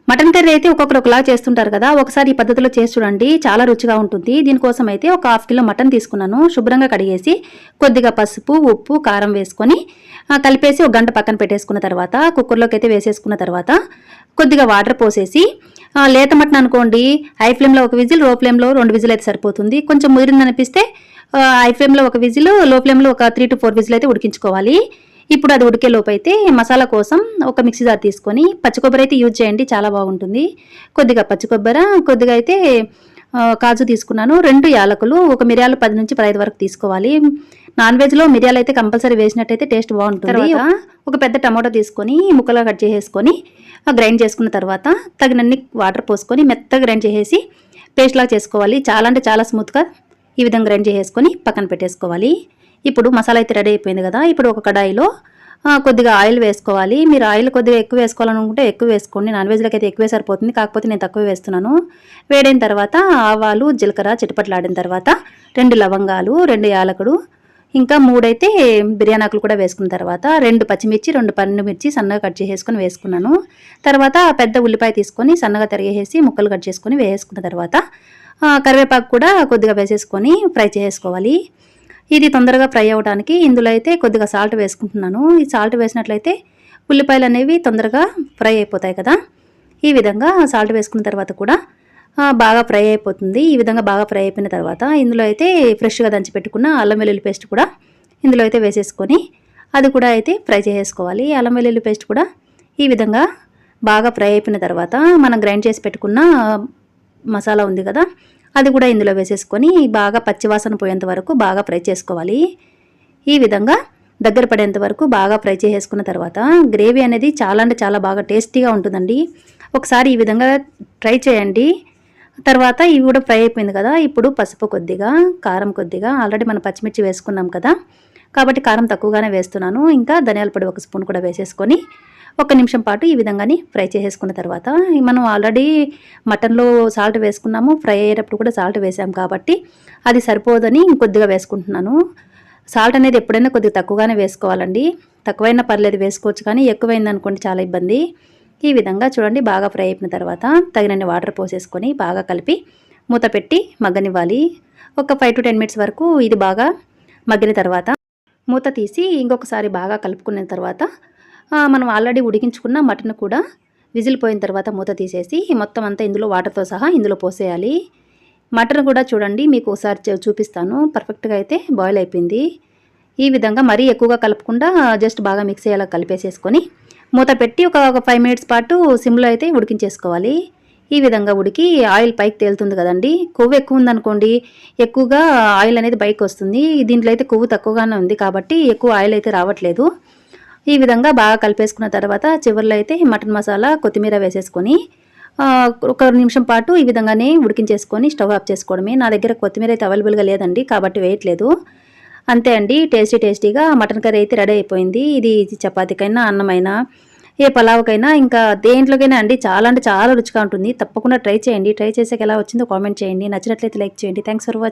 Mutton curry అయితే ఒక్కొక్కరు ఒకలా చేస్తుంటారు కదా, ఒకసారి ఈ పద్ధతిలో చేసి చూడండి, చాలా రుచిగా ఉంటుంది. దీనికోసం అయితే ఒక హాఫ్ కిలో మటన్ తీసుకున్నాను. శుభ్రంగా కడిగేసి కొద్దిగా పసుపు, ఉప్పు, కారం వేసుకొని కలిపేసి ఒక గంట పక్కన పెట్టేసుకున్న తర్వాత కుక్కర్లోకి అయితే వేసేసుకున్న తర్వాత కొద్దిగా వాటర్ పోసేసి, లేత మటన్ అనుకోండి హై ఫ్లేమ్లో ఒక విజిల్, లో ఫ్లేమ్లో 2 విజిల్ అయితే సరిపోతుంది. కొంచెం ముదిరిందనిపిస్తే హై ఫ్లేమ్లో ఒక విజిల్, లో ఫ్లేమ్లో ఒక 3 to 4 విజిల్ అయితే ఉడికించుకోవాలి. ఇప్పుడు అది ఉడికే లోపు అయితే మసాలా కోసం ఒక మిక్సీ జార్ తీసుకొని పచ్చి కొబ్బరి అయితే యూజ్ చేయండి, చాలా బాగుంటుంది. కొద్దిగా పచ్చి కొబ్బరి, కొద్దిగా అయితే కాజు తీసుకున్నాను. 2 యాలకులు, ఒక మిరియాలు 10 నుంచి 15 వరకు తీసుకోవాలి. నాన్ వెజ్లో మిరియాలు అయితే కంపల్సరీ వేసినట్టయితే టేస్ట్ బాగుంటుంది. తర్వాత ఒక పెద్ద టమాటో తీసుకొని ముక్కలుగా కట్ చేసేసుకొని గ్రైండ్ చేసుకున్న తర్వాత తగినన్ని వాటర్ పోసుకొని మెత్తగా గ్రైండ్ చేసేసి పేస్ట్ లాగా చేసుకోవాలి. చాలా అంటే చాలా స్మూత్గా ఈ విధంగా గ్రైండ్ చేసేసుకొని పక్కన పెట్టేసుకోవాలి. ఇప్పుడు మసాలా అయితే రెడీ అయిపోయింది కదా, ఇప్పుడు ఒక కడాయిలో కొద్దిగా ఆయిల్ వేసుకోవాలి. మీరు ఆయిల్ కొద్దిగా ఎక్కువ వేసుకోవాలనుకుంటే ఎక్కువ వేసుకోండి. నాన్ వెజ్లోకి అయితే ఎక్కువే సరిపోతుంది, కాకపోతే నేను తక్కువ వేస్తున్నాను. వేడైన తర్వాత ఆవాలు, జీలకర్ర చిటపట్లాడిన తర్వాత 2 లవంగాలు, 2 యాలకులు, ఇంకా 3 అయితే బిర్యానీ ఆకులు కూడా వేసుకున్న తర్వాత 2 పచ్చిమిర్చి, 2 పండుమిర్చి సన్నగా కట్ చేసేసుకొని వేసుకున్నాను. తర్వాత పెద్ద ఉల్లిపాయ తీసుకొని సన్నగా తరిగేసి ముక్కలు కట్ చేసుకొని వేసుకున్న తర్వాత కరివేపాకు కూడా కొద్దిగా వేసేసుకొని ఫ్రై చేసుకోవాలి. ఇది తొందరగా ఫ్రై అవ్వడానికి ఇందులో అయితే కొద్దిగా సాల్ట్ వేసుకుంటున్నాను. ఈ సాల్ట్ వేసినట్లయితే ఉల్లిపాయలు అనేవి తొందరగా ఫ్రై అయిపోతాయి కదా. ఈ విధంగా సాల్ట్ వేసుకున్న తర్వాత కూడా బాగా ఫ్రై అయిపోతుంది. ఈ విధంగా బాగా ఫ్రై అయిపోయిన తర్వాత ఇందులో అయితే ఫ్రెష్గా దంచి పెట్టుకున్న అల్లం వెల్లుల్లి పేస్ట్ కూడా ఇందులో అయితే వేసేసుకొని అది కూడా అయితే ఫ్రై చేసేసుకోవాలి. అల్లం వెల్లుల్లి పేస్ట్ కూడా ఈ విధంగా బాగా ఫ్రై అయిపోయిన తర్వాత మనం గ్రైండ్ చేసి పెట్టుకున్న మసాలా ఉంది కదా, అది కూడా ఇందులో వేసేసుకొని బాగా పచ్చివాసన పోయేంత వరకు బాగా ఫ్రై చేసుకోవాలి. ఈ విధంగా దగ్గర పడేంత వరకు బాగా ఫ్రై చేసేసుకున్న తర్వాత గ్రేవీ అనేది చాలా అంటే చాలా బాగా టేస్టీగా ఉంటుందండి. ఒకసారి ఈ విధంగా ట్రై చేయండి. తర్వాత ఇవి కూడా ఫ్రై అయిపోయింది కదా, ఇప్పుడు పసుపు కొద్దిగా, కారం కొద్దిగా, ఆల్రెడీ మనం పచ్చిమిర్చి వేసుకున్నాం కదా కాబట్టి కారం తక్కువగానే వేస్తున్నాను. ఇంకా ధనియాల పొడి 1 స్పూన్ కూడా వేసేసుకొని 1 నిమిషం పాటు ఈ విధంగానే ఫ్రై చేసేసుకున్న తర్వాత మనం ఆల్రెడీ మటన్లో సాల్ట్ వేసుకున్నాము, ఫ్రై అయ్యేటప్పుడు కూడా సాల్ట్ వేసాం కాబట్టి అది సరిపోదని ఇంకొద్దిగా వేసుకుంటున్నాను. సాల్ట్ అనేది ఎప్పుడైనా కొద్దిగా తక్కువగానే వేసుకోవాలండి. తక్కువైనా పర్లేదు వేసుకోవచ్చు, కానీ ఎక్కువైంది అనుకోండి చాలా ఇబ్బంది. ఈ విధంగా చూడండి బాగా ఫ్రై అయిపోయిన తర్వాత తగినన్ని వాటర్ పోసేసుకొని బాగా కలిపి మూత పెట్టి మగ్గనివ్వాలి. ఒక 5 to 10 మినిట్స్ వరకు ఇది బాగా మగ్గిన తర్వాత మూత తీసి ఇంకొకసారి బాగా కలుపుకున్న తర్వాత మనం ఆల్రెడీ ఉడికించుకున్న మటన్ కూడా విజిల్ పోయిన తర్వాత మూత తీసేసి మొత్తం అంతా ఇందులో వాటర్తో సహా ఇందులో పోసేయాలి. మటన్ కూడా చూడండి మీకు ఒకసారి చూపిస్తాను, పర్ఫెక్ట్గా అయితే బాయిల్ అయిపోయింది. ఈ విధంగా మరీ ఎక్కువగా కలపకుండా జస్ట్ బాగా మిక్స్ అయ్యేలా కలిపేసేసుకొని మూత పెట్టి ఒక 5 మినిట్స్ పాటు సిమ్లో అయితే ఉడికించేసుకోవాలి. ఈ విధంగా ఉడికి ఆయిల్ పైకి తేలుతుంది కదండి. కొవ్వు ఎక్కువ ఉందనుకోండి ఎక్కువగా ఆయిల్ అనేది బయటకు వస్తుంది. దీంట్లో అయితే కొవ్వు తక్కువగానే ఉంది కాబట్టి ఎక్కువ ఆయిల్ అయితే రావట్లేదు. ఈ విధంగా బాగా కలిపేసుకున్న తర్వాత చివరిలో అయితే మటన్ మసాలా, కొత్తిమీర వేసేసుకొని ఒక నిమిషం పాటు ఈ విధంగానే ఉడికించేసుకొని స్టవ్ ఆఫ్ చేసుకోవడమే. నా దగ్గర కొత్తిమీర అయితే అవైలబుల్గా లేదండి కాబట్టి వేయట్లేదు. అంతే అండి, టేస్టీగా మటన్ కర్రీ అయితే రెడీ అయిపోయింది. ఇది చపాతీకైనా, అన్నమైనా, ఏ పలావ్కైనా, ఇంకా దేంట్లోకైనా అండి చాలా అంటే చాలా రుచిగా ఉంటుంది. తప్పకుండా ట్రై చేయండి. ట్రై చేసాక ఎలా వచ్చిందో కామెంట్ చేయండి. నచ్చినట్లయితే లైక్ చేయండి. Thanks for watching.